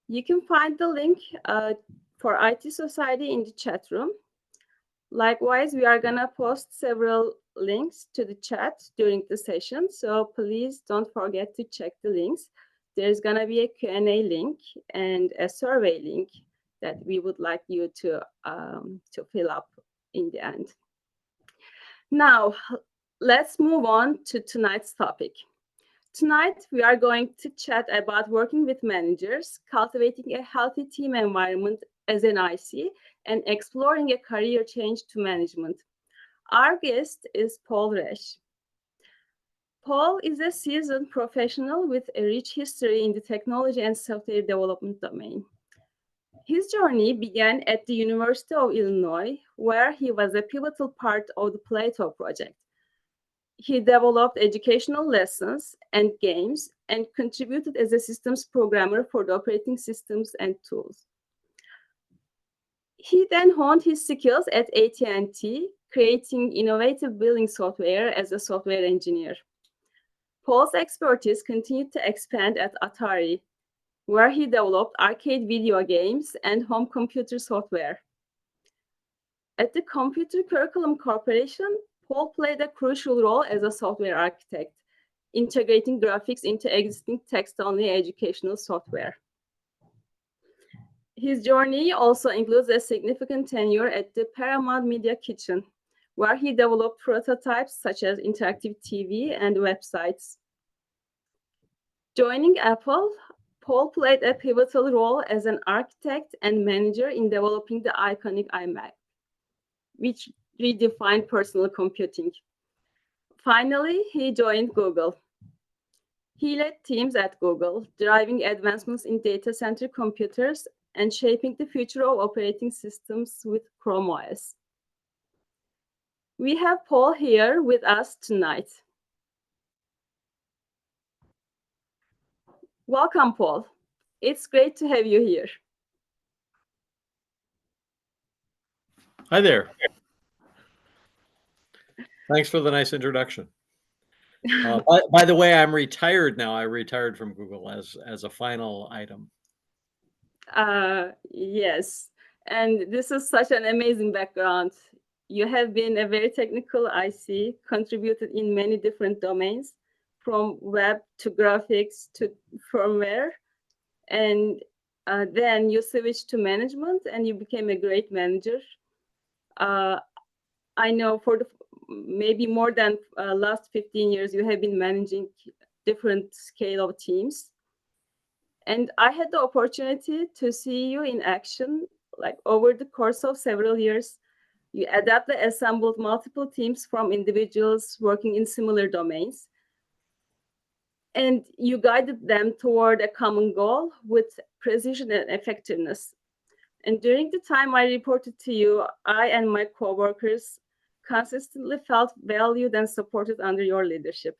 You can find the link for IT Society in the chat room. Likewise, we are gonna post several links to the chat during the session, so please don't forget to check the links. There's gonna be a Q&A link and a survey link that we would like you to fill up in the end. Now, let's move on to tonight's topic. Tonight, we are going to chat about working with managers, cultivating a healthy team environment as an IC, and exploring a career change to management. Our guest is Paul Resch. Paul is a seasoned professional with a rich history in the technology and software development domain. His journey began at the University of Illinois, where he was a pivotal part of the Plato project. He developed educational lessons and games and contributed as a systems programmer for the operating systems and tools. He then honed his skills at AT&T, creating innovative billing software as a software engineer. Paul's expertise continued to expand at Atari, where he developed arcade video games and home computer software. At the Computer Curriculum Corporation, Paul played a crucial role as a software architect, integrating graphics into existing text-only educational software. His journey also includes a significant tenure at the Paramount Media Kitchen, where he developed prototypes such as interactive TV and websites. Joining Apple, Paul played a pivotal role as an architect and manager in developing the iconic iMac, which redefined personal computing. Finally, he joined Google. He led teams at Google, driving advancements in data center computers and shaping the future of operating systems with Chrome OS. We have Paul here with us tonight. Welcome, Paul. It's great to have you here. Hi there. Thanks for the nice introduction. By the way, I'm retired now. I retired from Google as a final item. Yes, and this is such an amazing background. You have been a very technical IC, contributed in many different domains, from web to graphics to firmware. And then you switched to management and you became a great manager. I know for maybe more than last 15 years, you have been managing different scale of teams. And I had the opportunity to see you in action, like over the course of several years. You adapted, assembled multiple teams from individuals working in similar domains. And you guided them toward a common goal with precision and effectiveness. And during the time I reported to you, I and my coworkers consistently felt valued and supported under your leadership.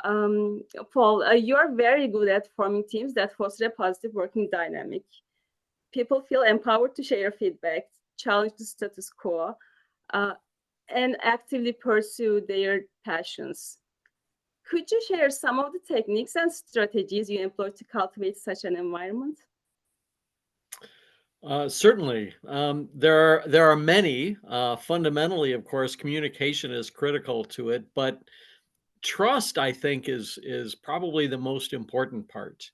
Paul, you're very good at forming teams that foster a positive working dynamic. People feel empowered to share feedback, challenge the status quo, and actively pursue their passions. Could you share some of the techniques and strategies you employ to cultivate such an environment? Certainly. There are many. Fundamentally, of course, communication is critical to it, but trust, I think, is probably the most important part.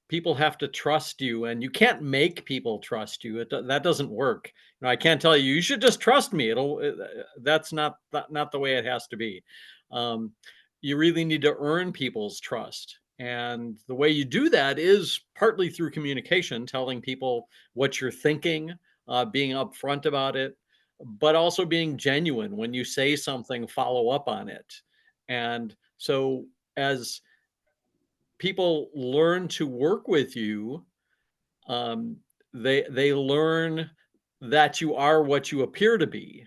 People have to trust you, and you can't make people trust you. That doesn't work. I can't tell you should just trust me. That's not the way it has to be. You really need to earn people's trust. And the way you do that is partly through communication, telling people what you're thinking, being upfront about it, but also being genuine. When you say something, follow up on it. And so as people learn to work with you, they learn that you are what you appear to be.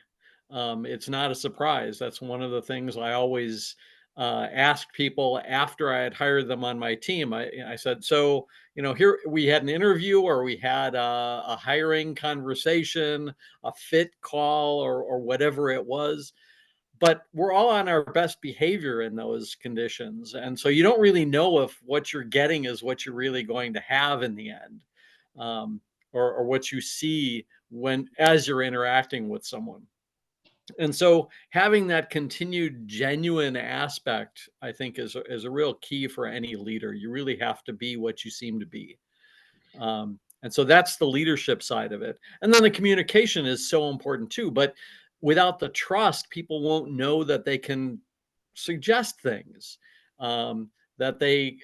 It's not a surprise. That's one of the things I always asked people after I had hired them on my team. I said, so, here we had an interview, or we had a hiring conversation, a fit call, or whatever it was. but we're all on our best behavior in those conditions. And so you don't really know if what you're getting is what you're really going to have in the end, um, or what you see when as you're interacting with someone. And so having that continued genuine aspect, I think, is a real key for any leader. You really have to be what you seem to be. And so that's the leadership side of it. And then the communication is so important too. But without the trust, people won't know that they can suggest things, that they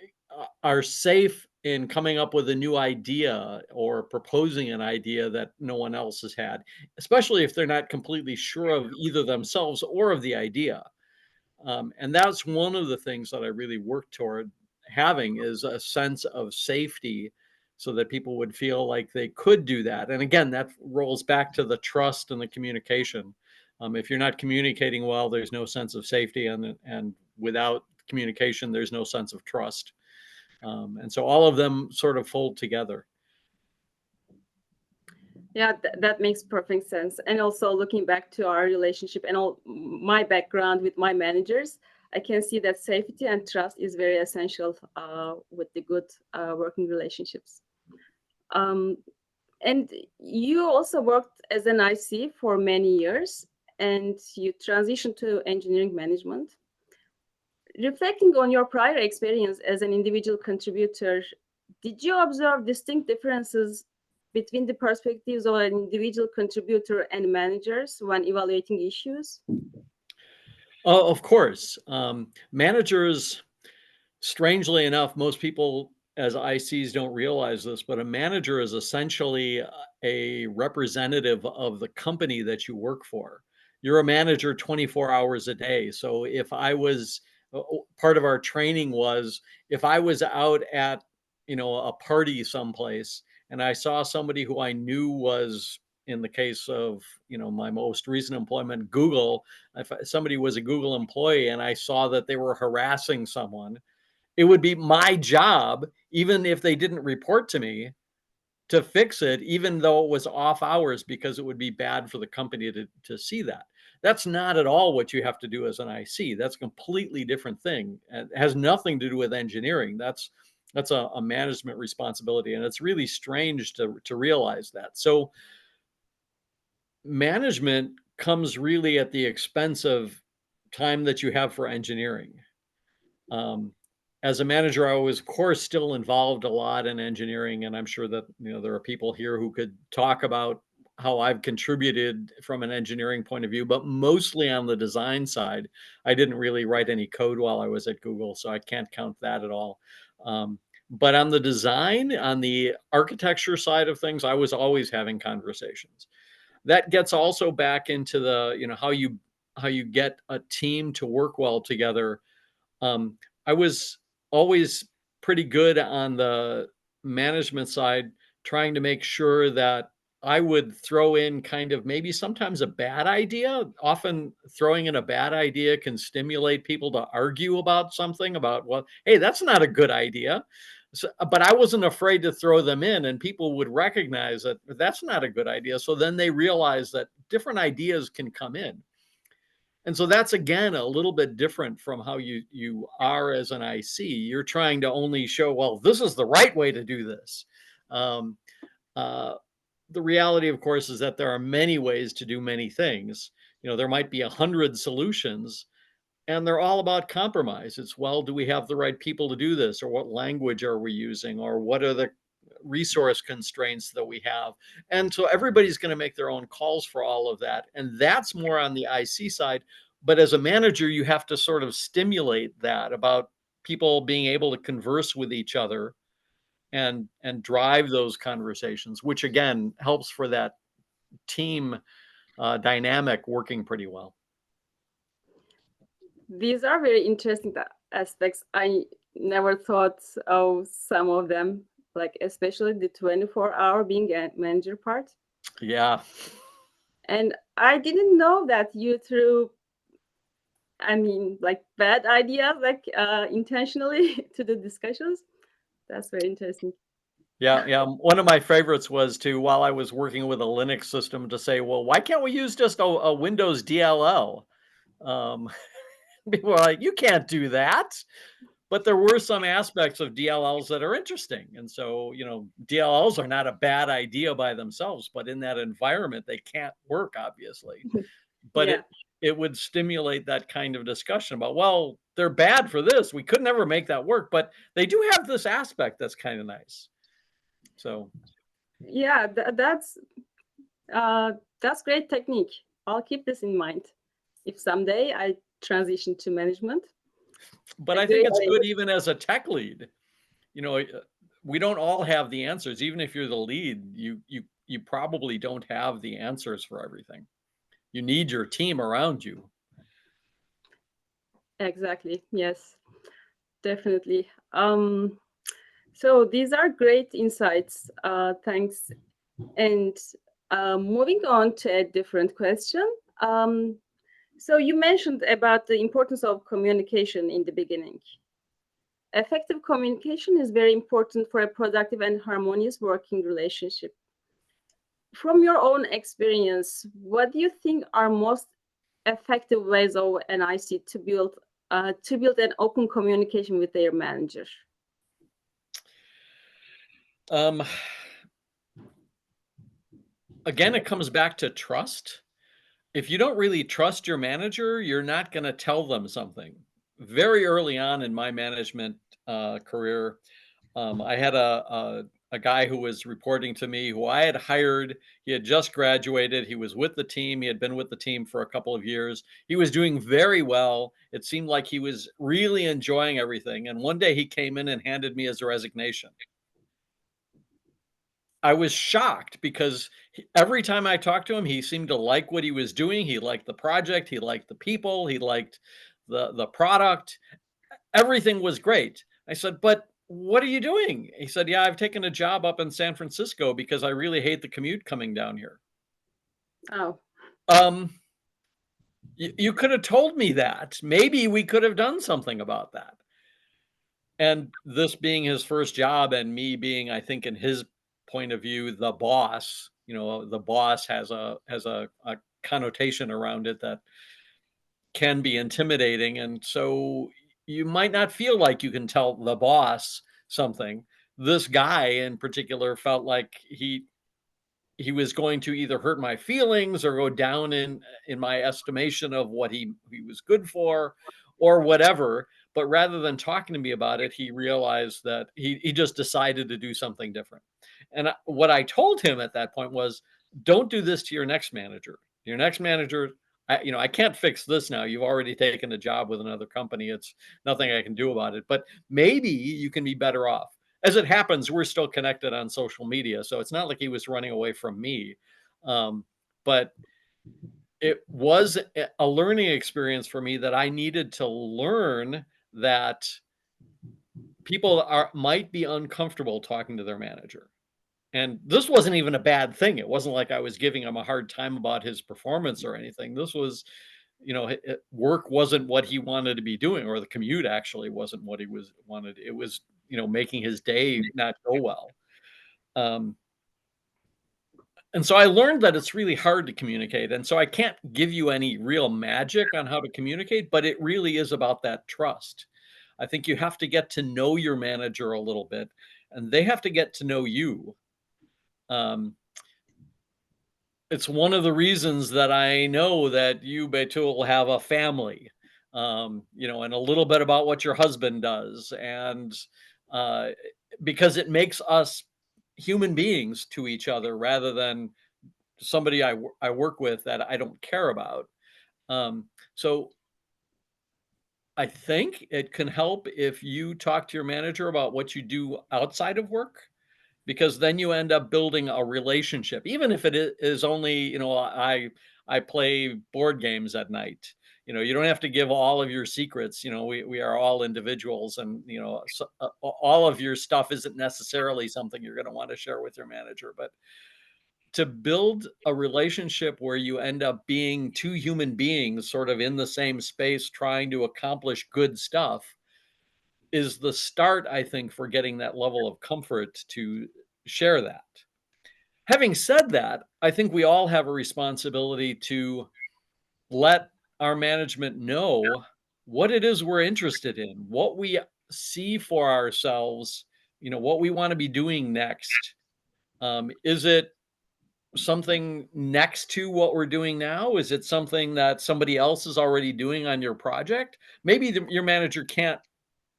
are safe in coming up with a new idea or proposing an idea that no one else has had, especially if they're not completely sure of either themselves or of the idea. And that's one of the things that I really work toward having, is a sense of safety so that people would feel like they could do that. And again, that rolls back to the trust and the communication. If you're not communicating well, there's no sense of safety, and without communication, there's no sense of trust. And so all of them sort of fold together. Yeah, that makes perfect sense. And also looking back to our relationship and all my background with my managers, I can see that safety and trust is very essential with the good working relationships. Um, and you also worked as an IC for many years, and you transitioned to engineering management. Reflecting on your prior experience as an individual contributor, did you observe distinct differences between the perspectives of an individual contributor and managers when evaluating issues? Oh, of course. Managers, strangely enough, most people as ICs don't realize this, but a manager is essentially a representative of the company that you work for. You're a manager 24 hours a day. So if I was, part of our training was, if I was out at, a party someplace and I saw somebody who I knew was, in the case of, my most recent employment, Google, if somebody was a Google employee and I saw that they were harassing someone, it would be my job, even if they didn't report to me, to fix it, even though it was off hours, because it would be bad for the company to see that. That's not at all what you have to do as an IC. That's a completely different thing. It has nothing to do with engineering. That's a management responsibility. And it's really strange to realize that. So management comes really at the expense of time that you have for engineering. Um, as a manager, I was, of course, still involved a lot in engineering, and I'm sure that there are people here who could talk about how I've contributed from an engineering point of view, but mostly on the design side. I didn't really write any code while I was at Google, so I can't count that at all. But on the design, on the architecture side of things, I was always having conversations. That gets also back into the, how you get a team to work well together. I was always pretty good on the management side, trying to make sure that I would throw in kind of maybe sometimes a bad idea. Often throwing in a bad idea can stimulate people to argue about something, about, well, hey, that's not a good idea. So, but I wasn't afraid to throw them in, and people would recognize that that's not a good idea. So then they realize that different ideas can come in. And so that's, again, a little bit different from how you are as an IC. You're trying to only show, well, this is the right way to do this. Um, uh, the reality, of course, is that there are many ways to do many things. There might be 100 solutions, and they're all about compromise. It's, well, do we have the right people to do this, or what language are we using, or what are the resource constraints that we have? And so everybody's going to make their own calls for all of that, and that's more on the IC side. But as a manager, you have to sort of stimulate that, about people being able to converse with each other and drive those conversations, which again helps for that team dynamic working pretty well. These are very interesting aspects. I never thought of some of them, like especially the 24-hour being a manager part. Yeah. And I didn't know that you threw, like bad ideas, like intentionally to the discussions. That's very interesting. Yeah. One of my favorites was to, while I was working with a Linux system, to say, well, why can't we use just a Windows DLL? Um, people are like, you can't do that. But there were some aspects of DLLs that are interesting. And so, DLLs are not a bad idea by themselves, but in that environment, they can't work, obviously. But Yeah. it would stimulate that kind of discussion about, well, they're bad for this. We could never make that work, but they do have this aspect that's kind of nice. So Yeah, that's great technique. I'll keep this in mind if someday I transition to management. but A I think great it's thing. good even as a tech lead. You know, we don't all have the answers. Even if you're the lead, you probably don't have the answers for everything. You need your team around you. Exactly. Yes, definitely. So these are great insights. Thanks. And moving on to a different question. So you mentioned about the importance of communication in the beginning. Effective communication is very important for a productive and harmonious working relationship. From your own experience, what do you think are most effective ways of an IC to build an open communication with their manager? Um, Again, it comes back to trust. If you don't really trust your manager, you're not going to tell them something. Very early on in my management career, I had a guy who was reporting to me who I had hired. He had just graduated. He was with the team. He had been with the team for a couple of years. He was doing very well. It seemed like he was really enjoying everything. And one day he came in and handed me his resignation. I was shocked because every time I talked to him, he seemed to like what he was doing. He liked the project. He liked the people. He liked the product. Everything was great. I said, "But what are you doing?" He said, "Yeah, I've taken a job up in San Francisco because I really hate the commute coming down here." Oh, Um, you could have told me that. Maybe we could have done something about that. And this being his first job and me being, I think, in his point of view, the boss, the boss has a connotation around it that can be intimidating. And so you might not feel like you can tell the boss something. This guy in particular felt like he was going to either hurt my feelings or go down in my estimation of what he was good for or whatever. But rather than talking to me about it, he realized that he just decided to do something different. And what I told him at that point was, don't do this to your next manager. Your next manager, I can't fix this now. You've already taken a job with another company. It's nothing I can do about it. But maybe you can be better off. As it happens, we're still connected on social media, so it's not like he was running away from me. But it was a learning experience for me that I needed to learn that people might be uncomfortable talking to their manager. And this wasn't even a bad thing. It wasn't like I was giving him a hard time about his performance or anything. This was, work wasn't what he wanted to be doing, or the commute actually wasn't what he wanted. It was, making his day not go well. Um, and so I learned that it's really hard to communicate. And so I can't give you any real magic on how to communicate, but it really is about that trust. I think you have to get to know your manager a little bit, and they have to get to know you. Um, it's one of the reasons that I know that you, Betul, have a family, and a little bit about what your husband does. And uh, because it makes us human beings to each other rather than somebody I work with that I don't care about. So I think it can help if you talk to your manager about what you do outside of work, because then you end up building a relationship, even if it is only, I play board games at night. You don't have to give all of your secrets. We are all individuals, and so, all of your stuff isn't necessarily something you're going to want to share with your manager, but to build a relationship where you end up being two human beings sort of in the same space trying to accomplish good stuff is the start, I think, for getting that level of comfort to share that. Having said that, I think we all have a responsibility to let our management know what it is we're interested in, what we see for ourselves, what we want to be doing next. Is it something next to what we're doing now? Is it something that somebody else is already doing on your project? Maybe your manager can't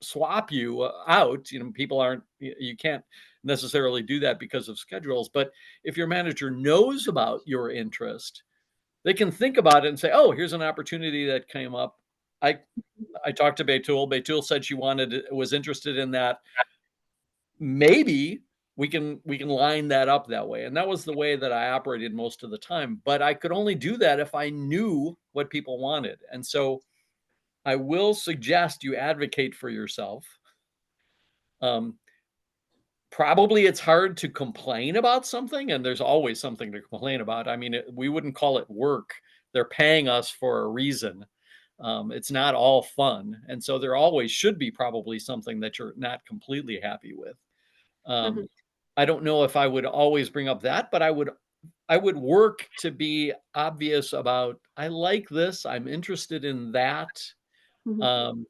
swap you out. People aren't, you can't necessarily do that because of schedules. But if your manager knows about your interest, they can think about it and say, "Oh, here's an opportunity that came up." I I talked to Betul. Betul said she was interested in that. Maybe we can line that up that way. And that was the way that I operated most of the time. But I could only do that if I knew what people wanted. And so I will suggest you advocate for yourself. Um, Probably it's hard to complain about something, and there's always something to complain about. I mean, we wouldn't call it work. They're paying us for a reason. It's not all fun. And so there always should be probably something that you're not completely happy with. Mhm. Um, I don't know if I would always bring up that, but I would work to be obvious about, I like this, I'm interested in that. Mhm. Um,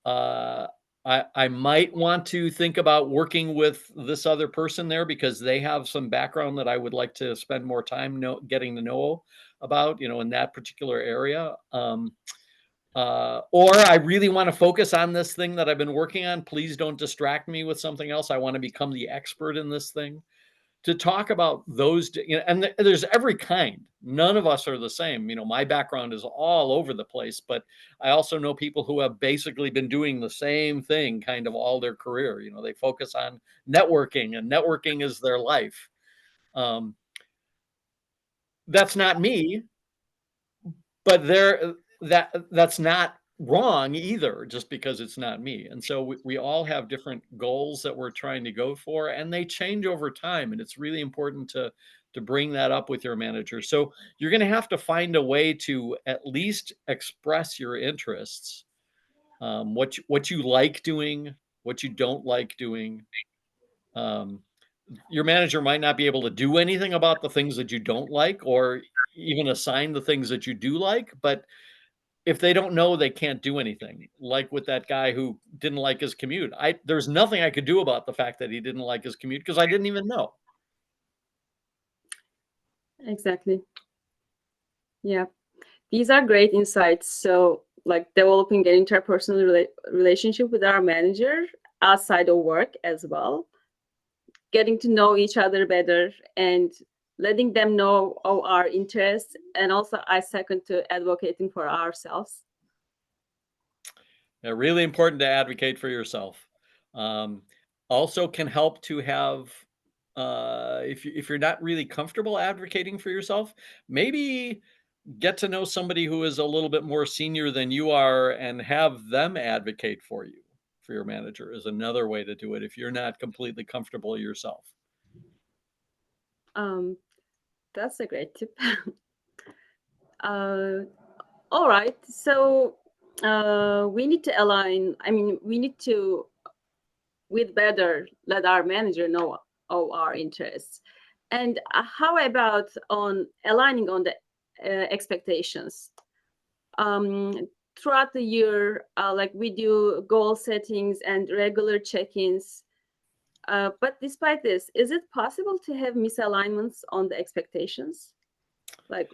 uh, I might want to think about working with this other person there because they have some background that I would like to spend more time getting to know about, in that particular area. Or I really want to focus on this thing that I've been working on. Please don't distract me with something else. I want to become the expert in this thing. To talk about those, and there's every kind. None of us are the same. My background is all over the place, but I also know people who have basically been doing the same thing kind of all their career. They focus on networking, and networking is their life. Um, that's not me, but that's not wrong either, just because it's not me. And so we all have different goals that we're trying to go for, and they change over time, and it's really important to bring that up with your manager. So you're going to have to find a way to at least express your interests, what you like doing, what you don't like doing. um, your manager might not be able to do anything about the things that you don't like, or even assign the things that you do like, but if they don't know, they can't do anything. Like with that guy who didn't like his commute. There's nothing I could do about the fact that he didn't like his commute because I didn't even know. Exactly. Yeah. These are great insights. So, like developing an interpersonal relationship with our manager outside of work as well, getting to know each other better, and letting them know of our interests. And also, I second to advocating for ourselves. Yeah, really important to advocate for yourself. Um, Also can help to have, if you're not really comfortable advocating for yourself, maybe get to know somebody who is a little bit more senior than you are and have them advocate for you, for your manager, is another way to do it if you're not completely comfortable yourself. Um, that's a great tip. uh, all right. So we need to align. I mean, we need to with better let our manager know of our interests. And how about on aligning on the expectations? Um, Throughout the year, like we do goal settings and regular check-ins. But despite this, is it possible to have misalignments on the expectations? Like,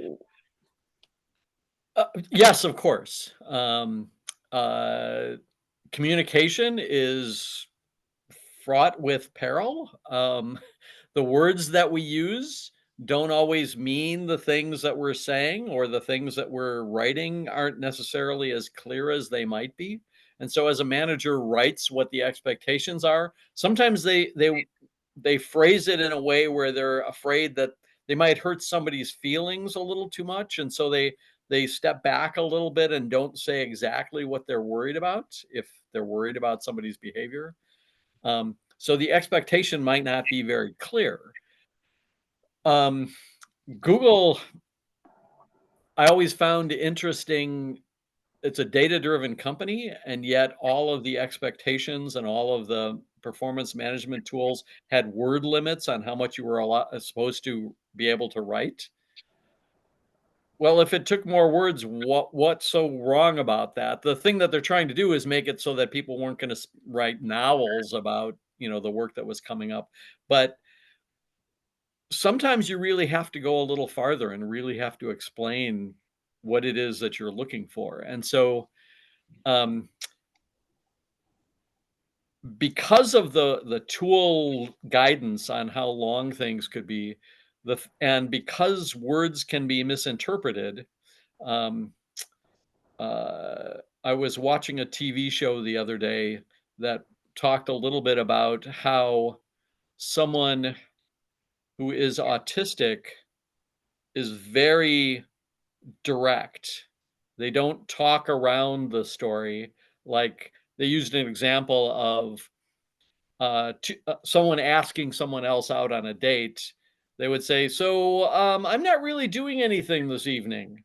Yes, of course. Communication is fraught with peril. The words that we use don't always mean the things that we're saying, or the things that we're writing aren't necessarily as clear as they might be. And so as a manager writes what the expectations are, sometimes they phrase it in a way where they're afraid that they might hurt somebody's feelings a little too much, and so they step back a little bit and don't say exactly what they're worried about, if they're worried about somebody's behavior. So the expectation might not be very clear. Um, Google, I always found interesting. It's a data-driven company, and yet all of the expectations and all of the performance management tools had word limits on how much you were supposed to be able to write. Well, if it took more words, what's so wrong about that? The thing that they're trying to do is make it so that people weren't going to write novels about, the work that was coming up. But sometimes you really have to go a little farther and really have to explain what it is that you're looking for. And so, um, because of the tool guidance on how long things could be, and because words can be misinterpreted, um, I was watching a TV show the other day that talked a little bit about how someone who is autistic is very direct. They don't talk around the story. Like they used an example of someone asking someone else out on a date. They would say, "So, I'm not really doing anything this evening,"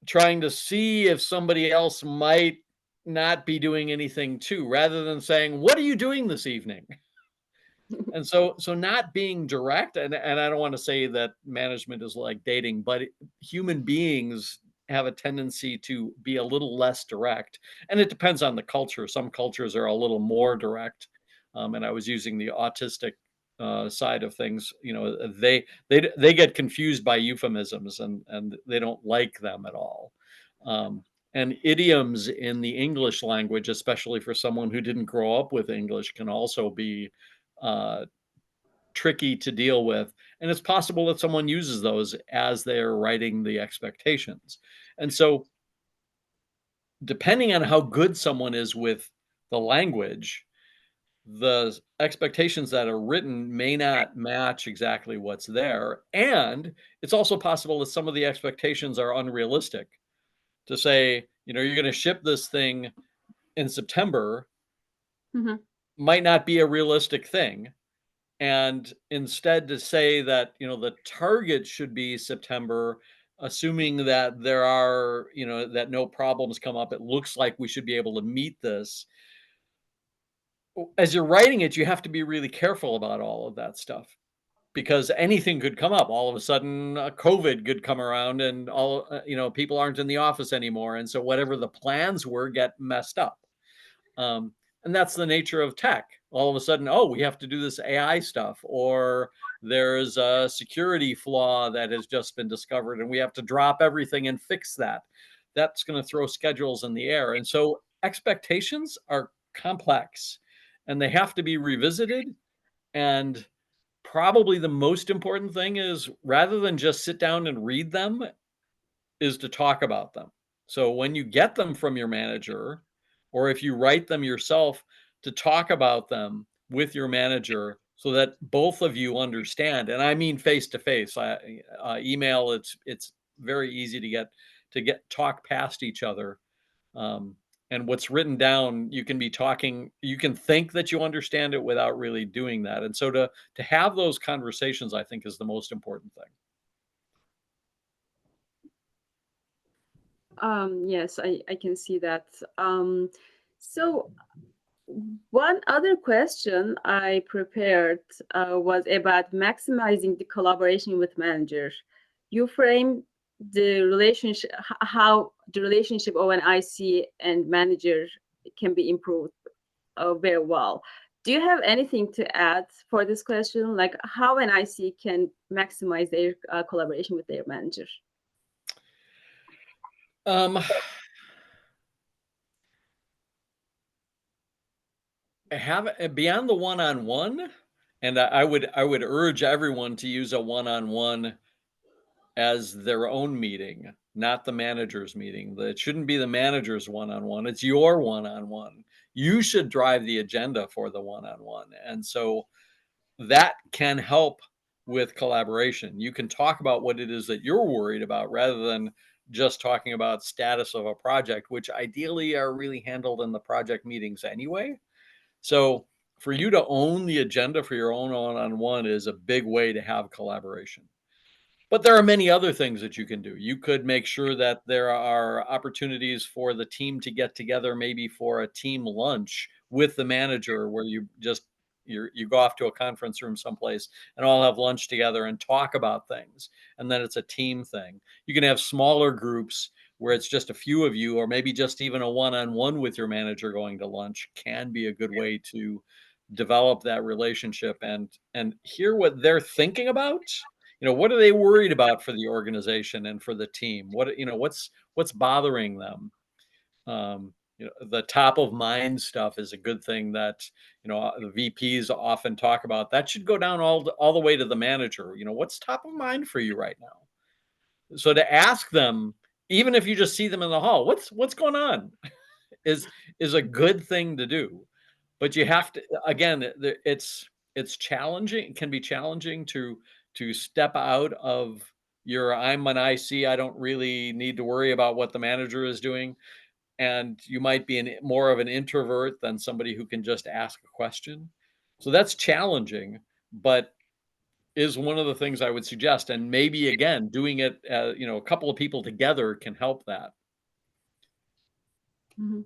trying to see if somebody else might not be doing anything too, rather than saying, "What are you doing this evening?" And so not being direct, and I don't want to say that management is like dating, but human beings have a tendency to be a little less direct, and it depends on the culture. Some cultures are a little more direct, and I was using the autistic side of things. They get confused by euphemisms, and they don't like them at all. Um, and idioms in the English language, especially for someone who didn't grow up with English, can also be uh, tricky to deal with. And it's possible that someone uses those as they're writing the expectations. And so, depending on how good someone is with the language, the expectations that are written may not match exactly what's there. And it's also possible that some of the expectations are unrealistic. To say, you're going to ship this thing in September Mhm. might not be a realistic thing. And instead to say that, the target should be September, assuming that that no problems come up, it looks like we should be able to meet this. As you're writing it, you have to be really careful about all of that stuff because anything could come up. All of a sudden, COVID could come around and people aren't in the office anymore. And so whatever the plans were get messed up. Um, and that's the nature of tech. All of a sudden, oh, we have to do this AI stuff, or there's a security flaw that has just been discovered, and we have to drop everything and fix that. That's going to throw schedules in the air. And so expectations are complex and they have to be revisited. And probably the most important thing is rather than just sit down and read them, is to talk about them. So when you get them from your manager, or if you write them yourself, to talk about them with your manager so that both of you understand. And I mean face to face. Email, it's very easy to get talk past each other. Um, and what's written down, you can be talking. You can think that you understand it without really doing that. And so to have those conversations, I think, is the most important thing. Yes, I can see that. So one other question I prepared was about maximizing the collaboration with manager. You frame the relationship, how the relationship of an IC and manager can be improved very well. Do you have anything to add for this question? Like how an IC can maximize their collaboration with their manager? Um, Have beyond the one-on-one, and I would urge everyone to use a one-on-one as their own meeting, not the manager's meeting. It shouldn't be the manager's one-on-one, it's your one-on-one. You should drive the agenda for the one-on-one, and so that can help with collaboration. You can talk about what it is that you're worried about rather than just talking about status of a project, which ideally are really handled in the project meetings anyway. So for you to own the agenda for your own one-on-one is a big way to have collaboration. But there are many other things that you can do. You could make sure that there are opportunities for the team to get together, maybe for a team lunch with the manager where you just you go off to a conference room someplace and all have lunch together and talk about things. And then it's a team thing. You can have smaller groups where it's just a few of you, or maybe just even a one-on-one with your manager going to lunch can be a good way to develop that relationship and hear what they're thinking about. What are they worried about for the organization and for the team? What's bothering them? The top of mind stuff is a good thing that the VPs often talk about. That should go down all the way to the manager. What's top of mind for you right now? So to ask them, even if you just see them in the hall, what's going on, is a good thing to do. But you have to, again, it's challenging. It can be challenging to step out of your I'm an IC. I don't really need to worry about what the manager is doing. And you might be more of an introvert than somebody who can just ask a question. So that's challenging, but is one of the things I would suggest. And maybe, again, doing it, a couple of people together can help that. Mm-hmm.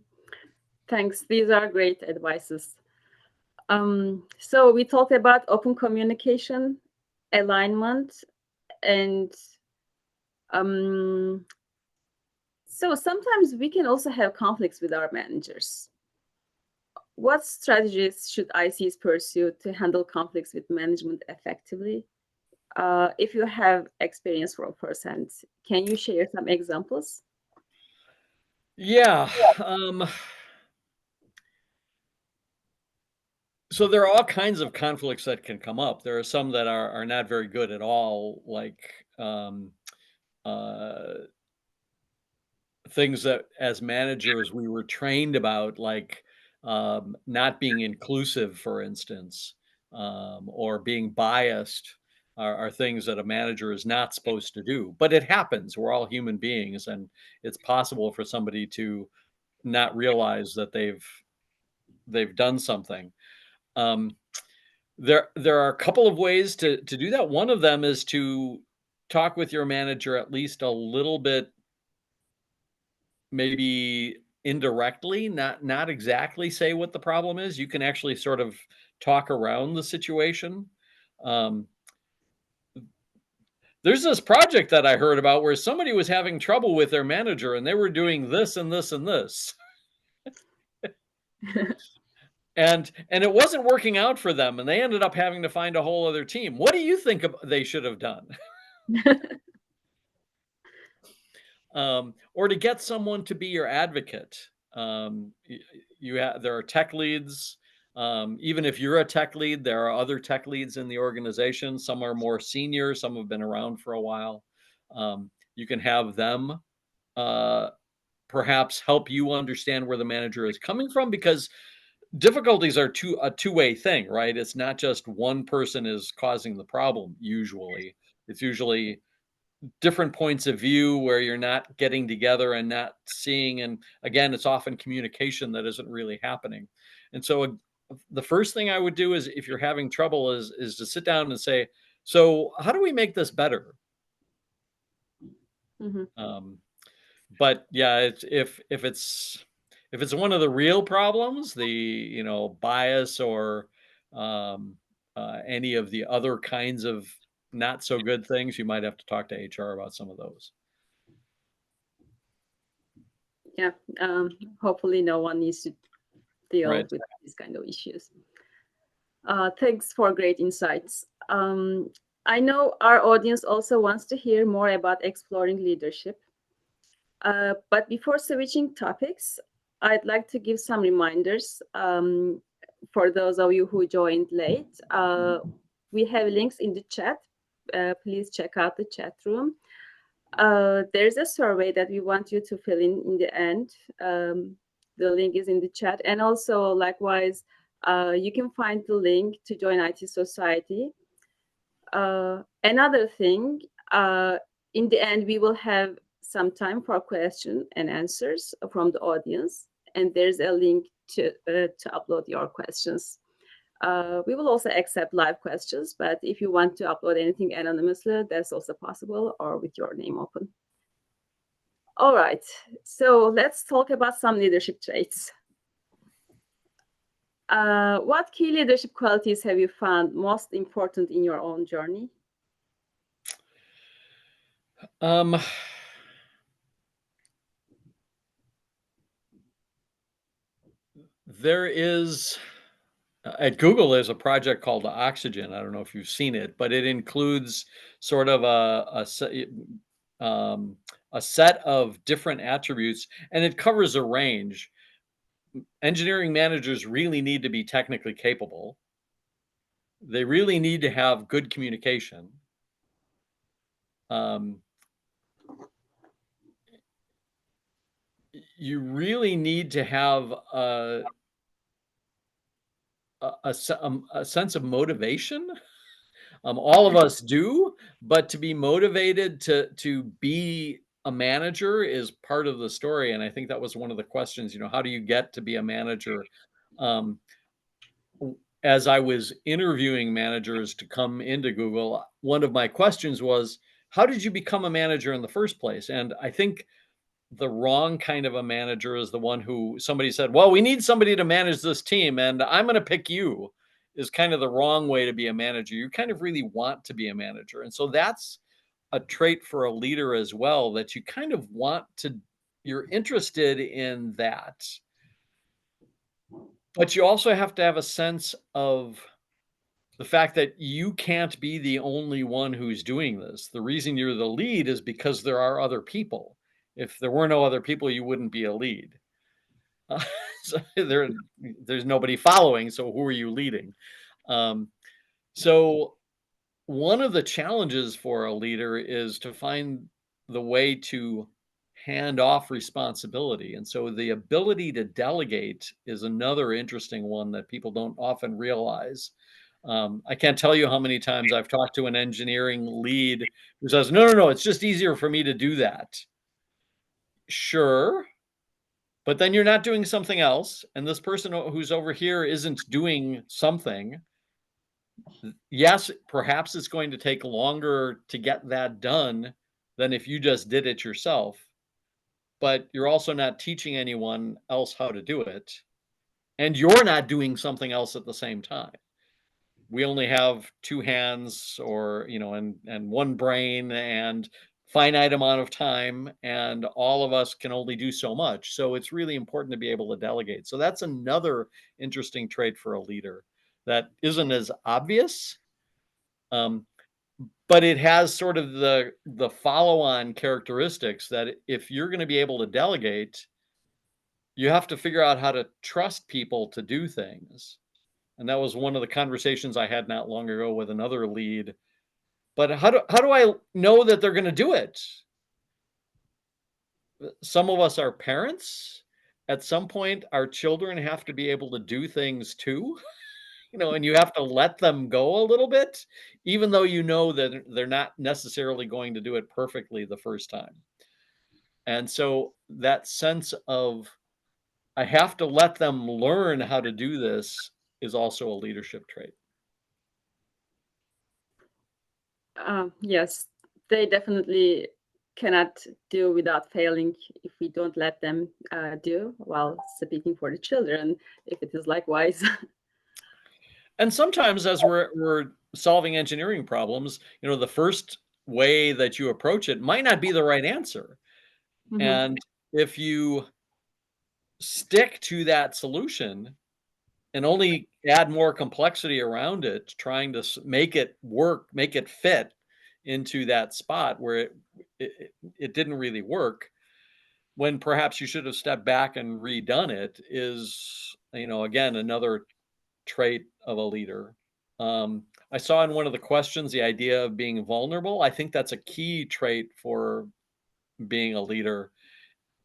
Thanks. These are great advices. So we talked about open communication, alignment, and so sometimes we can also have conflicts with our managers. What strategies should ICs pursue to handle conflicts with management effectively? If you have experience from firsthand, can you share some examples? Yeah. So there are all kinds of conflicts that can come up. There are some that are not very good at all, like things that as managers we were trained about, like not being inclusive, for instance, or being biased, are things that a manager is not supposed to do. But it happens. We're all human beings, and it's possible for somebody to not realize that they've done something. There are a couple of ways to do that. One of them is to talk with your manager at least a little bit, maybe indirectly, not exactly say what the problem is. You can actually sort of talk around the situation. Um, there's this project that I heard about where somebody was having trouble with their manager and they were doing this and this and this. And it wasn't working out for them, and they ended up having to find a whole other team. What do you think they should have done? Or to get someone to be your advocate. There are tech leads. Even if you're a tech lead, there are other tech leads in the organization. Some are more senior, some have been around for a while. You can have them perhaps help you understand where the manager is coming from, because difficulties are a two-way thing, right? It's not just one person is causing the problem. Usually it's usually different points of view where you're not getting together and not seeing, and again, it's often communication that isn't really happening. And so the first thing I would do is, if you're having trouble, is to sit down and say, so how do we make this better? Mm-hmm. But yeah, if it's one of the real problems, the bias, or any of the other kinds of not so good things, you might have to talk to HR about some of those. Yeah, hopefully no one needs to deal Right. with these kind of issues. Thanks for great insights. I know our audience also wants to hear more about exploring leadership. But before switching topics, I'd like to give some reminders for those of you who joined late. We have links in the chat. Please check out the chat room. There's a survey that we want you to fill in the end. The link is in the chat. And also, likewise, you can find the link to join IT Society. Another thing, in the end, we will have some time for question and answers from the audience. And there's a link to upload your questions. We will also accept live questions, but if you want to upload anything anonymously, that's also possible, or with your name open. All right, so let's talk about some leadership traits. What key leadership qualities have you found most important in your own journey? There is at Google, there's a project called Oxygen. I don't know if you've seen it, but it includes sort of a set of different attributes, and it covers a range. Engineering managers really need to be technically capable. They really need to have good communication. You really need to have a sense of motivation. All of us do, but to be motivated to be a manager is part of the story. And I think that was one of the questions, how do you get to be a manager? As I was interviewing managers to come into Google, one of my questions was, how did you become a manager in the first place? And I think the wrong kind of a manager is the one who somebody said, well, we need somebody to manage this team and I'm going to pick you, is kind of the wrong way to be a manager. You kind of really want to be a manager. And so that's a trait for a leader as well, that you kind of you're interested in that. But you also have to have a sense of the fact that you can't be the only one who's doing this. The reason you're the lead is because there are other people. If there were no other people, you wouldn't be a lead. So there's nobody following. So who are you leading? So one of the challenges for a leader is to find the way to hand off responsibility. And so the ability to delegate is another interesting one that people don't often realize. I can't tell you how many times I've talked to an engineering lead who says, no, it's just easier for me to do that. Sure. But then you're not doing something else. And this person who's over here isn't doing something. Yes, perhaps it's going to take longer to get that done than if you just did it yourself. But you're also not teaching anyone else how to do it. And you're not doing something else at the same time. We only have two hands and one brain and finite amount of time, and all of us can only do so much. So it's really important to be able to delegate. So that's another interesting trait for a leader that isn't as obvious, but it has sort of the follow-on characteristics that if you're going to be able to delegate, you have to figure out how to trust people to do things. And that was one of the conversations I had not long ago with another lead. But how do I know that they're going to do it? Some of us are parents. At some point, our children have to be able to do things too, and you have to let them go a little bit, even though you know that they're not necessarily going to do it perfectly the first time. And so that sense of, I have to let them learn how to do this, is also a leadership trait. Yes, they definitely cannot do without failing if we don't let them do, while speaking for the children, if it is likewise. And sometimes as we're solving engineering problems, the first way that you approach it might not be the right answer. Mhm. And if you stick to that solution and only add more complexity around it, trying to make it work, make it fit into that spot where it didn't really work, when perhaps you should have stepped back and redone it, is, again, another trait of a leader. I saw in one of the questions the idea of being vulnerable. I think that's a key trait for being a leader.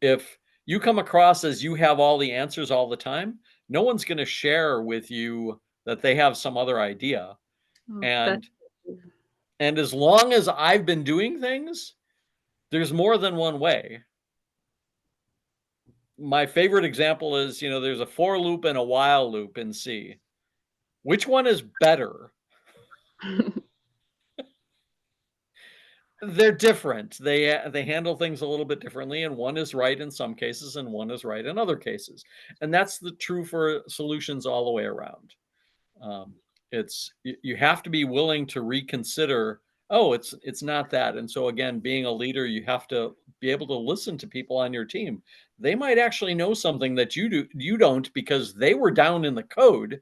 If you come across as you have all the answers all the time, no one's going to share with you that they have some other idea. Oh, And as long as I've been doing things, there's more than one way. My favorite example is, there's a for loop and a while loop in C. Which one is better? They're different. They handle things a little bit differently, and one is right in some cases, and one is right in other cases. And that's true for solutions all the way around. Um, you have to be willing to reconsider. Oh, it's not that. And so again, being a leader, you have to be able to listen to people on your team. They might actually know something that you don't, because they were down in the code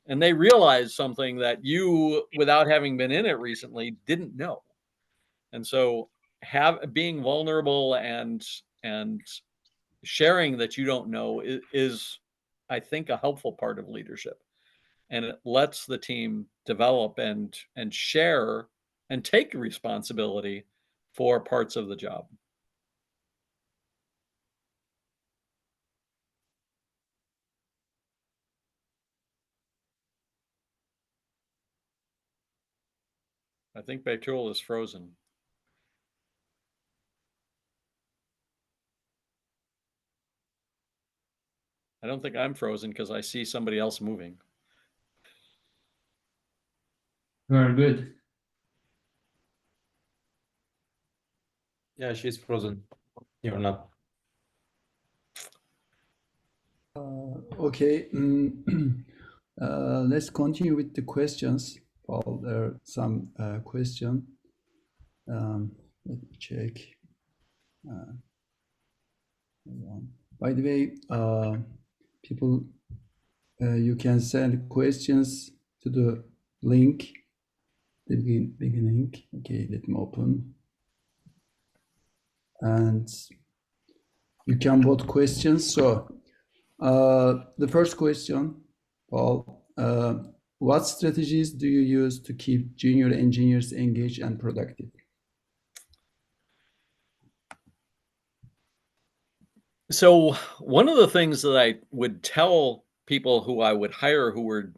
and they realized something that you, without having been in it recently, didn't know. And so being vulnerable and sharing that you don't know is, I think, a helpful part of leadership. And it lets the team develop and share and take responsibility for parts of the job. I think Betul is frozen. I don't think I'm frozen because I see somebody else moving. Very good. Yeah, she's frozen. You're not. Okay. Let's continue with the questions. Paul, there are some questions. Let me check. By the way, people, you can send questions to the link, the beginning. Okay, let me open. And you can vote questions. So the first question, Paul, what strategies do you use to keep junior engineers engaged and productive? So one of the things that I would tell people who I would hire who were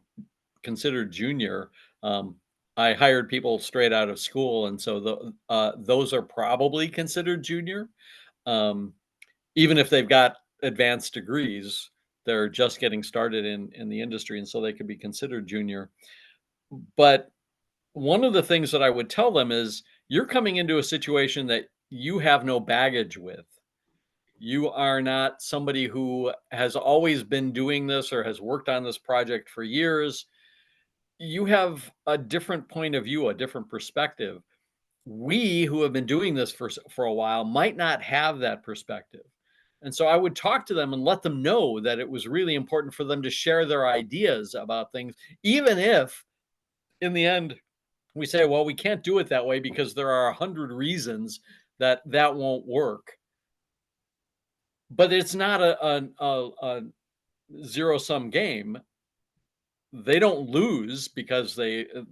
considered junior, I hired people straight out of school, and so those are probably considered junior. Even if they've got advanced degrees, they're just getting started in the industry, and so they could be considered junior. But one of the things that I would tell them is, you're coming into a situation that you have no baggage with. You are not somebody who has always been doing this or has worked on this project for years. You have a different point of view, a different perspective. We who have been doing this for a while might not have that perspective. And so I would talk to them and let them know that it was really important for them to share their ideas about things, even if in the end we say, well, we can't do it that way because there are 100 reasons that won't work. But it's not a zero-sum game. They don't lose because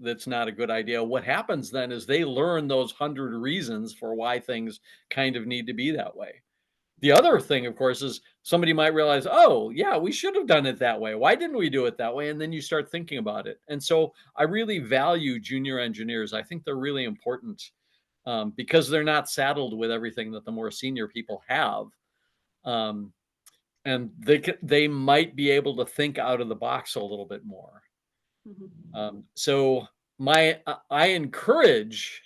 that's not a good idea. What happens then is they learn those 100 reasons for why things kind of need to be that way. The other thing, of course, is somebody might realize, oh, yeah, we should have done it that way. Why didn't we do it that way? And then you start thinking about it. And so I really value junior engineers. I think they're really important because they're not saddled with everything that the more senior people have. And they might be able to think out of the box a little bit more. So I encourage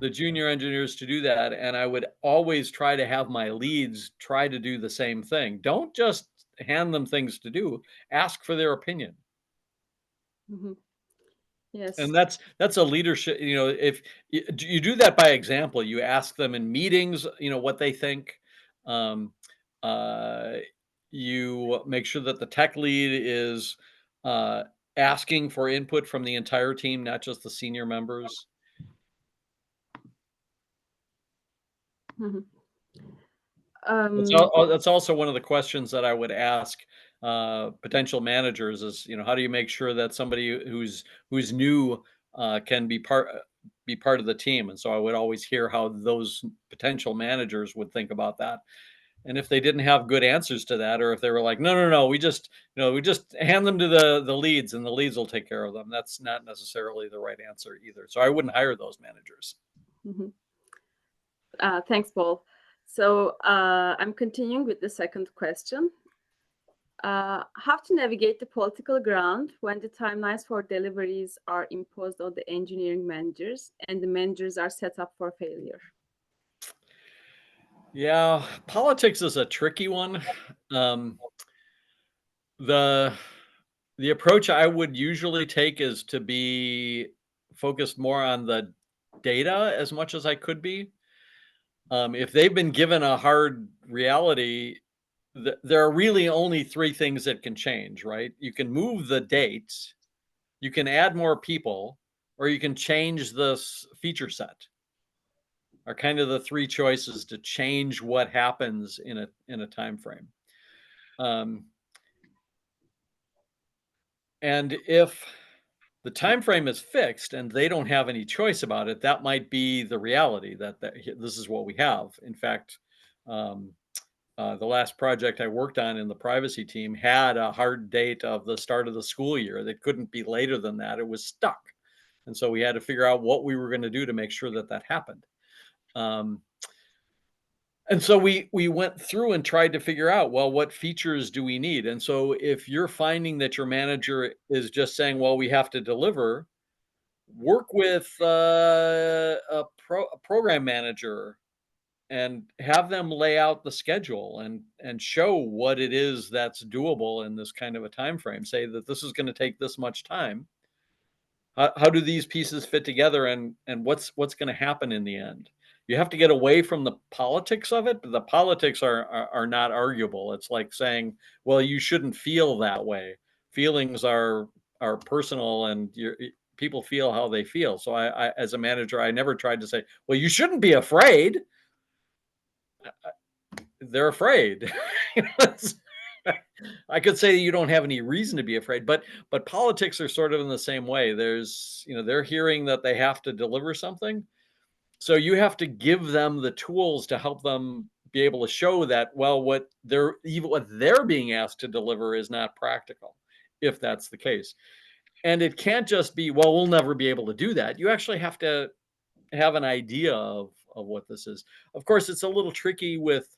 the junior engineers to do that, and I would always try to have my leads try to do the same thing. Don't just hand them things to do. Ask for their opinion. Yes. And that's a leadership, if you do that by example, you ask them in meetings, what they think. You make sure that the tech lead is asking for input from the entire team, not just the senior members. That's also one of the questions that I would ask potential managers is, how do you make sure that somebody who's new can be part of the team? And so I would always hear how those potential managers would think about that. And if they didn't have good answers to that, or if they were like, no, we just hand them to the leads and the leads will take care of them, that's not necessarily the right answer either. So I wouldn't hire those managers. Thanks, Paul. So I'm continuing with the second question. How to navigate the political ground when the timelines for deliveries are imposed on the engineering managers and the managers are set up for failure? Yeah, politics is a tricky one. Um, the approach I would usually take is to be focused more on the data as much as I could be. If they've been given a hard reality, there are really only three things that can change, right? You can move the dates, you can add more people, or you can change the feature set. Are kind of the three choices to change what happens in a time frame. And if the time frame is fixed and they don't have any choice about it, that might be the reality that this is what we have. In fact, the last project I worked on in the privacy team had a hard date of the start of the school year that couldn't be later than that. It was stuck. And so we had to figure out what we were going to do to make sure that that happened. And so we went through and tried to figure out, well, what features do we need? And so if you're finding that your manager is just saying, well, we have to deliver, work with a program manager and have them lay out the schedule and show what it is that's doable in this kind of a time frame. Say that this is going to take this much time. How do these pieces fit together, and what's going to happen in the end? You have to get away from the politics of it, but the politics are not arguable. It's like saying, well, you shouldn't feel that way. Feelings are personal, and people feel how they feel. So I as a manager, I never tried to say, well, you shouldn't be afraid. They're afraid. I could say you don't have any reason to be afraid, but politics are sort of in the same way. There's, they're hearing that they have to deliver something. So you have to give them the tools to help them be able to show that, well, what they're being asked to deliver is not practical, if that's the case. And it can't just be, well, we'll never be able to do that. You actually have to have an idea of what this is. Of course, it's a little tricky with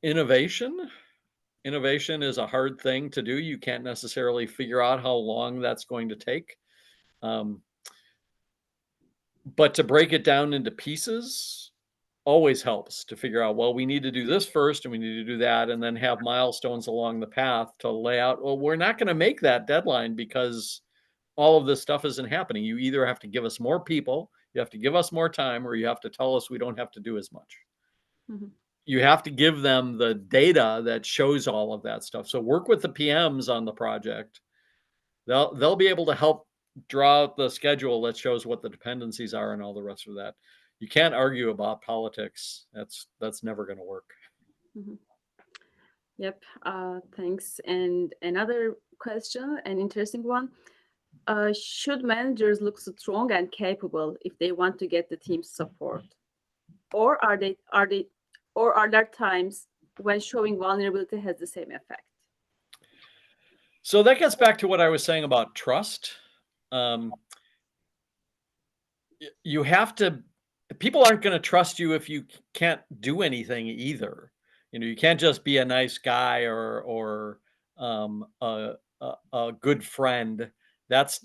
innovation. Innovation is a hard thing to do. You can't necessarily figure out how long that's going to take. But to break it down into pieces always helps to figure out, well, we need to do this first and we need to do that, and then have milestones along the path to lay out, well, we're not going to make that deadline because all of this stuff isn't happening. You either have to give us more people, you have to give us more time, or you have to tell us we don't have to do as much. Mm-hmm. You have to give them the data that shows all of that stuff. So work with the PMs on the project. They'll be able to help draw out the schedule that shows what the dependencies are and all the rest of that. You can't argue about politics. That's never going to work. Mm-hmm. Yep. Thanks. And another question, an interesting one. Should managers look strong and capable if they want to get the team's support? Or are there times when showing vulnerability has the same effect? So that gets back to what I was saying about trust. You have to, people aren't going to trust you if you can't do anything either. You can't just be a nice guy or a good friend. That's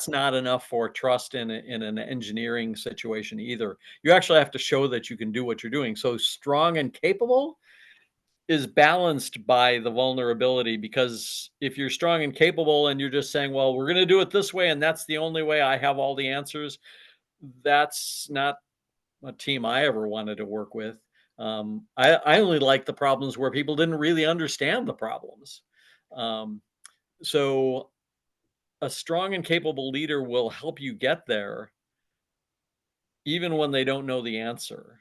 not enough for trust in an engineering situation either. You actually have to show that you can do what you're doing. So strong and capable is balanced by the vulnerability, because if you're strong and capable and you're just saying, well, we're going to do it this way and that's the only way, I have all the answers, that's not a team I ever wanted to work with. I only like the problems where people didn't really understand the problems. So a strong and capable leader will help you get there even when they don't know the answer.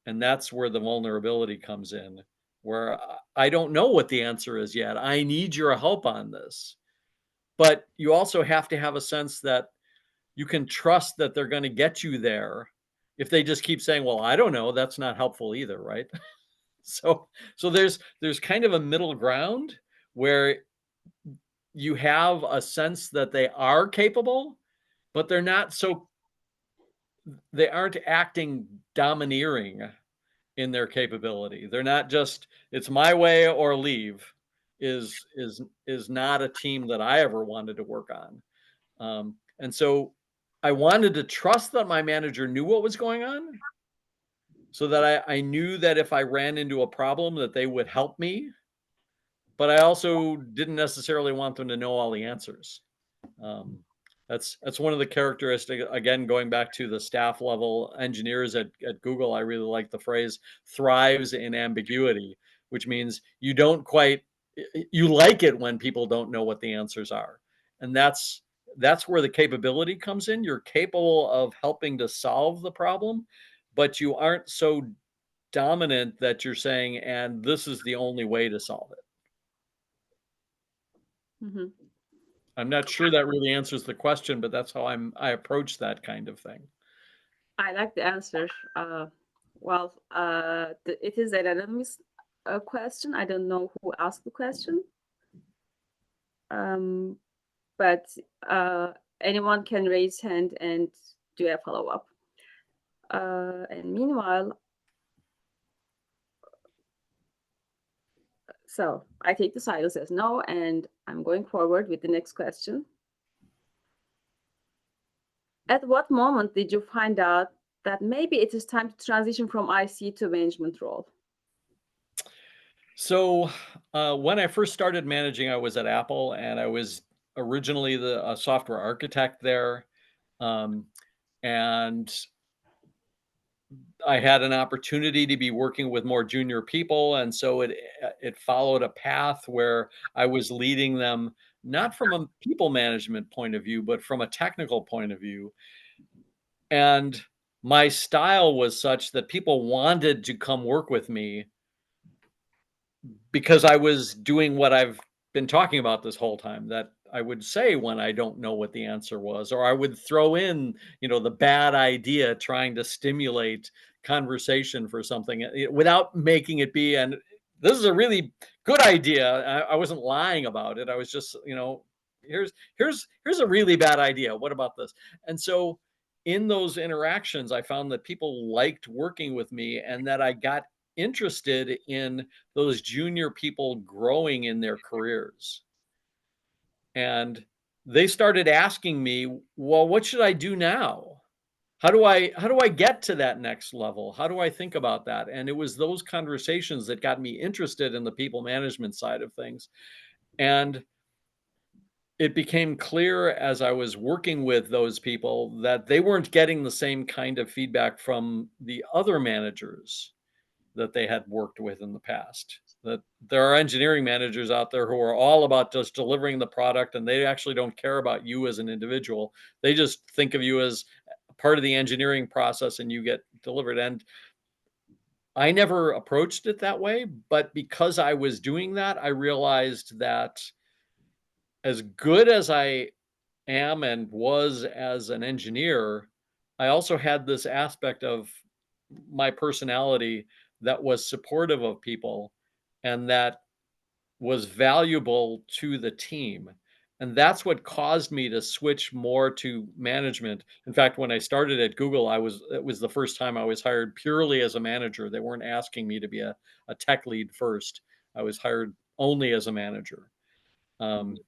And that's where the vulnerability comes in, where I don't know what the answer is yet. I need your help on this. But you also have to have a sense that you can trust that they're going to get you there. If they just keep saying, well, I don't know, that's not helpful either, right? So there's kind of a middle ground where you have a sense that they are capable, but they aren't acting domineering. in their capability. They're not just, it's my way or leave is not a team that I ever wanted to work on. And so I wanted to trust that my manager knew what was going on, so that I knew that if I ran into a problem that they would help me, but I also didn't necessarily want them to know all the answers. That's one of the characteristics, again, going back to the staff level engineers at Google. I really like the phrase thrives in ambiguity, which means you don't quite, you like it when people don't know what the answers are. And that's where the capability comes in. You're capable of helping to solve the problem, but you aren't so dominant that you're saying, and this is the only way to solve it. Mm-hmm. I'm not sure that really answers the question, but that's how I approach that kind of thing. I like the answer. Well, it is an anonymous question. I don't know who asked the question. But anyone can raise hand and do a follow-up. And meanwhile, so I take the silence as no, and I'm going forward with the next question. At what moment did you find out that maybe it is time to transition from IC to management role? So when I first started managing, I was at Apple, and I was originally the software architect there. And I had an opportunity to be working with more junior people. And so it followed a path where I was leading them, not from a people management point of view, but from a technical point of view. And my style was such that people wanted to come work with me because I was doing what I've been talking about this whole time, that I would say when I don't know what the answer was, or I would throw in, the bad idea, trying to stimulate conversation for something without making it be, and this is a really good idea. I wasn't lying about it. I was just, here's a really bad idea. What about this? And so in those interactions, I found that people liked working with me, and that I got interested in those junior people growing in their careers. And they started asking me, well, what should I do now? How do I get to that next level? How do I think about that? And it was those conversations that got me interested in the people management side of things. And it became clear as I was working with those people that they weren't getting the same kind of feedback from the other managers that they had worked with in the past. That there are engineering managers out there who are all about just delivering the product, and they actually don't care about you as an individual. They just think of you as part of the engineering process, and you get delivered. And I never approached it that way, but because I was doing that, I realized that as good as I am and was as an engineer, I also had this aspect of my personality that was supportive of people and that was valuable to the team. And that's what caused me to switch more to management. In fact, when I started at Google, it was the first time I was hired purely as a manager. They weren't asking me to be a tech lead first. I was hired only as a manager. And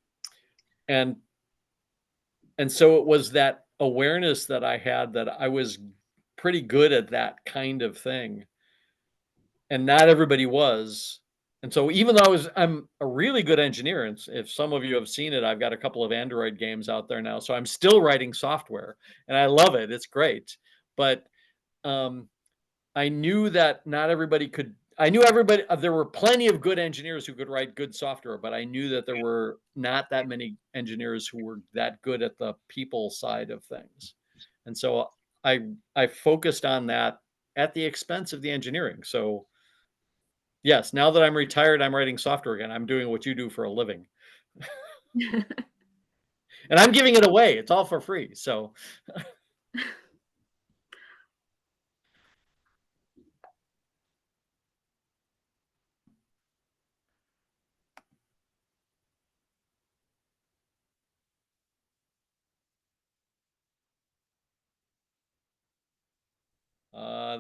so it was that awareness that I had that I was pretty good at that kind of thing, and not everybody was. And so even though I'm a really good engineer, and if some of you have seen it, I've got a couple of Android games out there now, so I'm still writing software, and I love it. It's great. But I knew that not everybody could. I knew everybody. There were plenty of good engineers who could write good software, but I knew that there were not that many engineers who were that good at the people side of things. And so I focused on that at the expense of the engineering. So yes, now that I'm retired, I'm writing software again. I'm doing what you do for a living. And I'm giving it away. It's all for free. So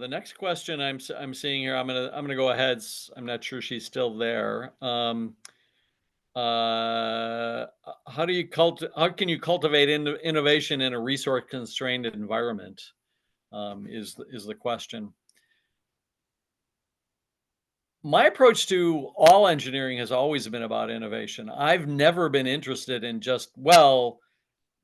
The next question I'm seeing here, I'm gonna go ahead. I'm not sure she's still there. How can you cultivate innovation in a resource constrained environment? Is the question. My approach to all engineering has always been about innovation. I've never been interested in just, well,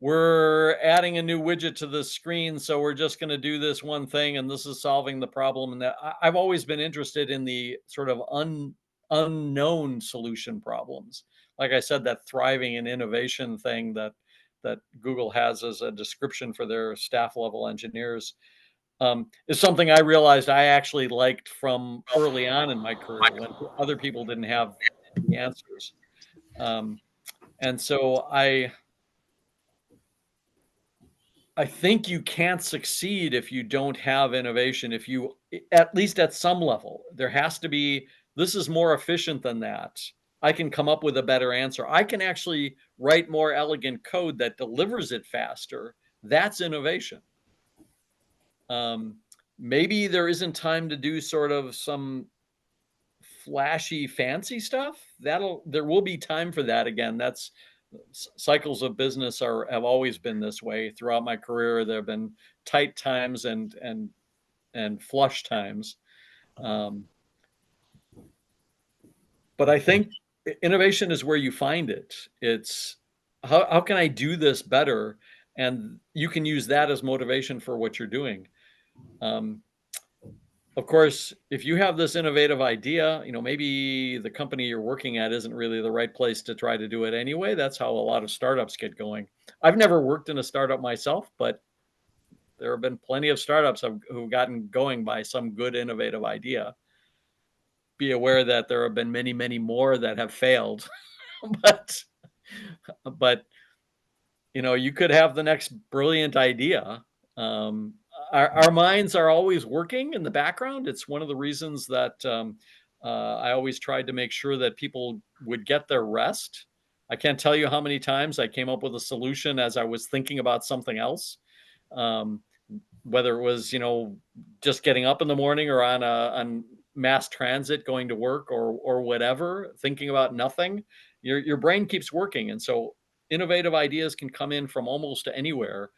we're adding a new widget to the screen, so we're just going to do this one thing, and this is solving the problem. And that I've always been interested in the sort of unknown solution problems. Like I said, that thriving in innovation thing that Google has as a description for their staff level engineers is something I realized I actually liked from early on in my career when other people didn't have the answers. And so I think you can't succeed if you don't have innovation. If you, at least at some level, there has to be, this is more efficient than that. I can come up with a better answer. I can actually write more elegant code that delivers it faster. That's innovation. Maybe there isn't time to do sort of some flashy, fancy stuff. There will be time for that again. That's cycles of business have always been this way throughout my career. There have been tight times and flush times. But I think innovation is where you find it. It's how can I do this better? And you can use that as motivation for what you're doing. Of course, if you have this innovative idea, maybe the company you're working at isn't really the right place to try to do it anyway. That's how a lot of startups get going. I've never worked in a startup myself, but there have been plenty of startups who've gotten going by some good innovative idea. Be aware that there have been many, many more that have failed, but you could have the next brilliant idea. Our minds are always working in the background. It's one of the reasons that I always tried to make sure that people would get their rest. I can't tell you how many times I came up with a solution as I was thinking about something else, whether it was just getting up in the morning or on mass transit going to work or whatever, thinking about nothing. Your brain keeps working, and so innovative ideas can come in from almost anywhere.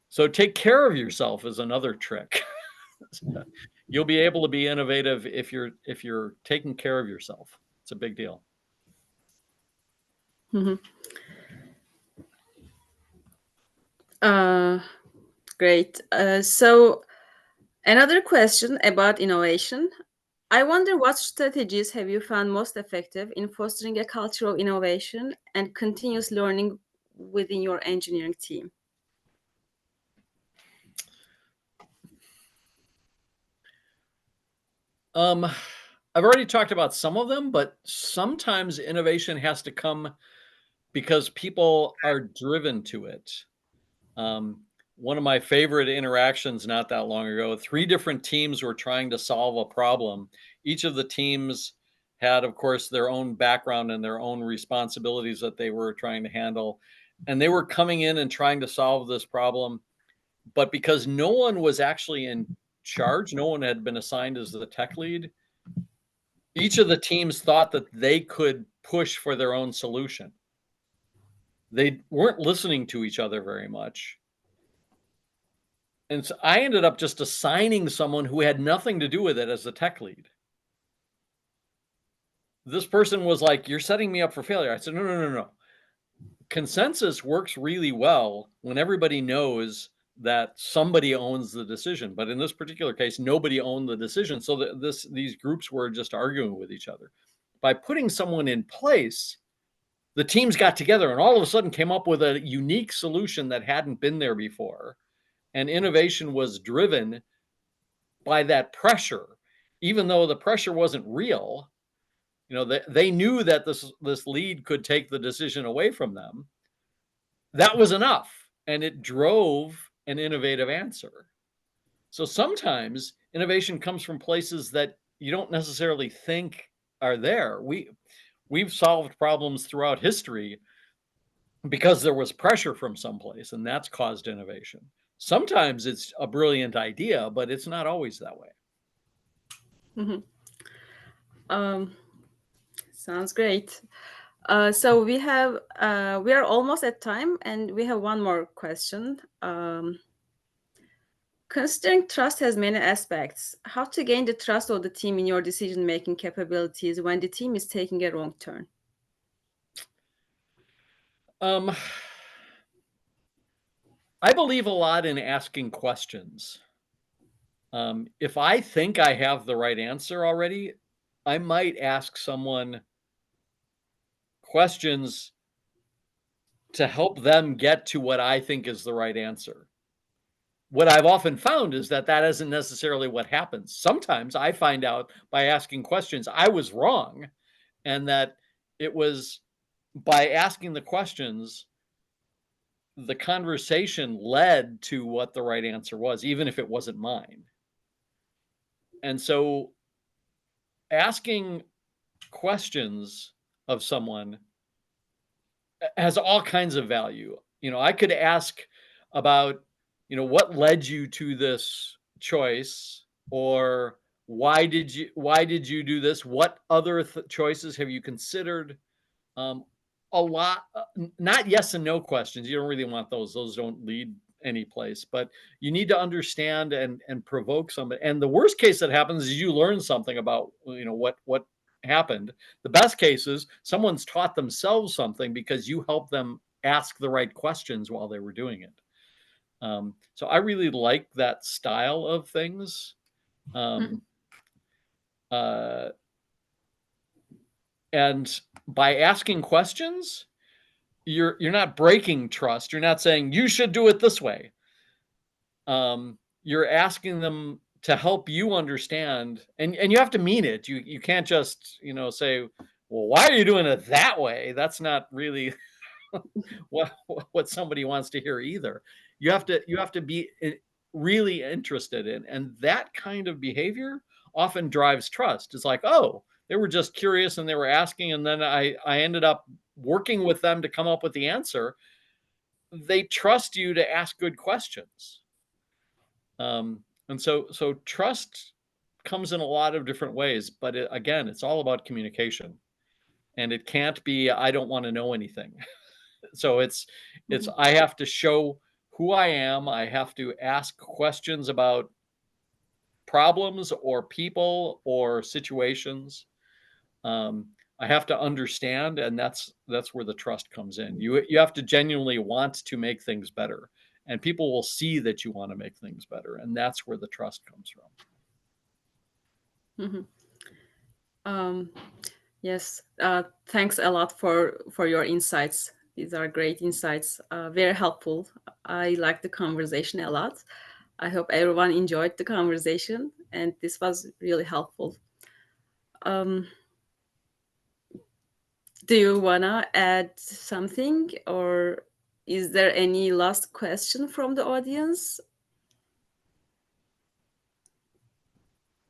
So take care of yourself is another trick. You'll be able to be innovative if you're taking care of yourself. It's a big deal. Mm-hmm. Great. So another question about innovation. I wonder what strategies have you found most effective in fostering a culture of innovation and continuous learning within your engineering team? I've already talked about some of them, but sometimes innovation has to come because people are driven to it. One of my favorite interactions not that long ago, 3 different teams were trying to solve a problem. Each of the teams had, of course, their own background and their own responsibilities that they were trying to handle. And they were coming in and trying to solve this problem. But because no one was actually in charge, no one had been assigned as the tech lead, each of the teams thought that they could push for their own solution. They weren't listening to each other very much. And so I ended up just assigning someone who had nothing to do with it as the tech lead. This person was like, "You're setting me up for failure." I said, no. Consensus works really well when everybody knows that somebody owns the decision. But in this particular case, nobody owned the decision. So these groups were just arguing with each other. By putting someone in place, the teams got together and all of a sudden came up with a unique solution that hadn't been there before. And innovation was driven by that pressure, even though the pressure wasn't real. They knew that this lead could take the decision away from them. That was enough, and it drove an innovative answer. So sometimes innovation comes from places that you don't necessarily think are there. We've solved problems throughout history because there was pressure from someplace, and that's caused innovation. Sometimes it's a brilliant idea, but it's not always that way. Sounds great. So we are almost at time, and we have one more question. Considering trust has many aspects, how to gain the trust of the team in your decision-making capabilities when the team is taking a wrong turn? I believe a lot in asking questions. If I think I have the right answer already, I might ask someone questions to help them get to what I think is the right answer. What I've often found is that that isn't necessarily what happens. Sometimes I find out by asking questions I was wrong, and that it was by asking the questions, the conversation led to what the right answer was, even if it wasn't mine. And so asking questions of someone has all kinds of value. I could ask about, what led you to this choice, or why did you do this? What other choices have you considered? A lot, not yes and no questions. You don't really want those. Those don't lead any place, but you need to understand and provoke somebody. And the worst case that happens is you learn something about, what happened. The best case is someone's taught themselves something because you helped them ask the right questions while they were doing it. So I really like that style of things. And by asking questions, you're not breaking trust. You're not saying you should do it this way. You're asking them to help you understand, and you have to mean it. You can't just say, well, why are you doing it that way? That's not really what somebody wants to hear either. You have to be really interested in, and that kind of behavior often drives trust. It's like, oh, they were just curious and they were asking, and then I ended up working with them to come up with the answer. They trust you to ask good questions. And so trust comes in a lot of different ways, but again, it's all about communication, and it can't be, I don't want to know anything. So it's I have to show who I am. I have to ask questions about problems or people or situations. I have to understand, and that's where the trust comes in. You have to genuinely want to make things better, and people will see that you want to make things better, and that's where the trust comes from. Yes, thanks a lot for your insights. These are great insights, very helpful. I like the conversation a lot. I hope everyone enjoyed the conversation, and this was really helpful. Do you wanna add something, or is there any last question from the audience?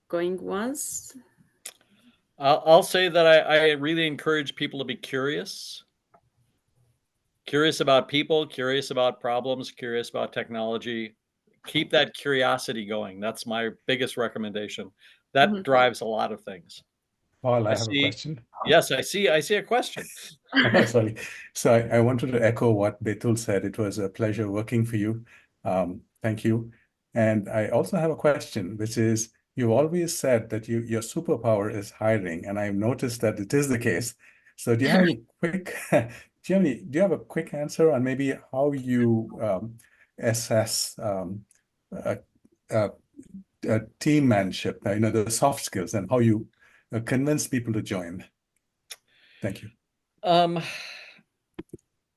Going once. I'll say that I really encourage people to be curious about people, curious about problems, curious about technology. Keep that curiosity going. That's my biggest recommendation. That drives a lot of things. Paul, I have a question. Yes, I see a question. Sorry. So I wanted to echo what Betul said. It was a pleasure working for you. Thank you. And I also have a question, which is, you've always said that your superpower is hiring, and I've noticed that it is the case. So do you have any quick do you have a quick answer on maybe how you assess teammanship, the soft skills, and how you convince people to join? Thank you.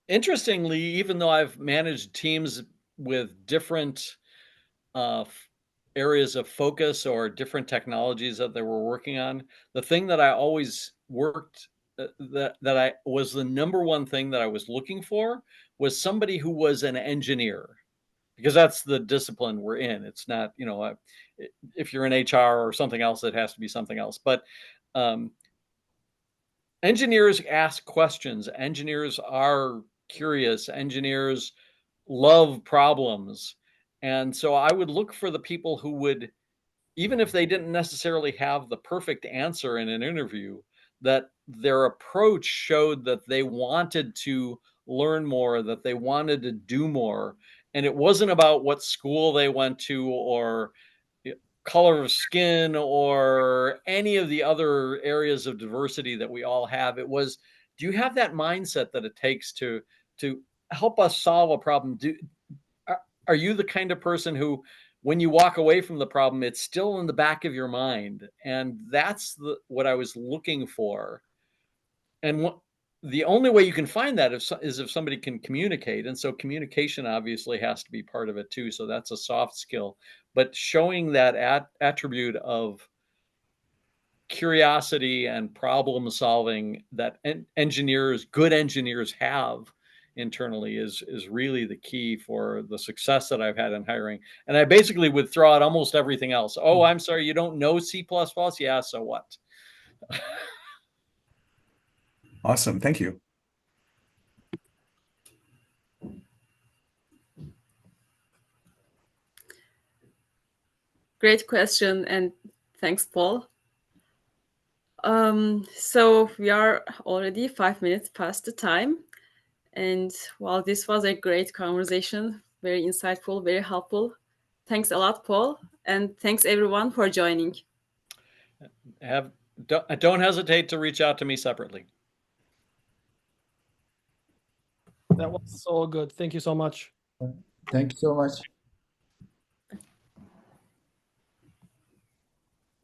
Interestingly, even though I've managed teams with different areas of focus or different technologies that they were working on, the thing that I always worked that I was the number one thing that I was looking for was somebody who was an engineer, because that's the discipline we're in. It's not, if you're in HR or something else, it has to be something else. But engineers ask questions. Engineers are curious. Engineers love problems. And so I would look for the people who would, even if they didn't necessarily have the perfect answer in an interview, that their approach showed that they wanted to learn more, that they wanted to do more. And it wasn't about what school they went to or color of skin or any of the other areas of diversity that we all have. It was, do you have that mindset that it takes to help us solve a problem? Are you the kind of person who, when you walk away from the problem, it's still in the back of your mind? And that's what I was looking for. And the only way you can find that is if somebody can communicate. And so communication obviously has to be part of it too. So that's a soft skill. But showing that attribute of curiosity and problem solving that good engineers have internally is really the key for the success that I've had in hiring. And I basically would throw out almost everything else. Oh, I'm sorry, you don't know C++? Yeah, so what? Awesome. Thank you. Great question, and thanks, Paul. So we are already 5 minutes past the time. And while this was a great conversation, very insightful, very helpful. Thanks a lot, Paul. And thanks everyone for joining. Don't hesitate to reach out to me separately. That was so good. Thank you so much. Thank you so much.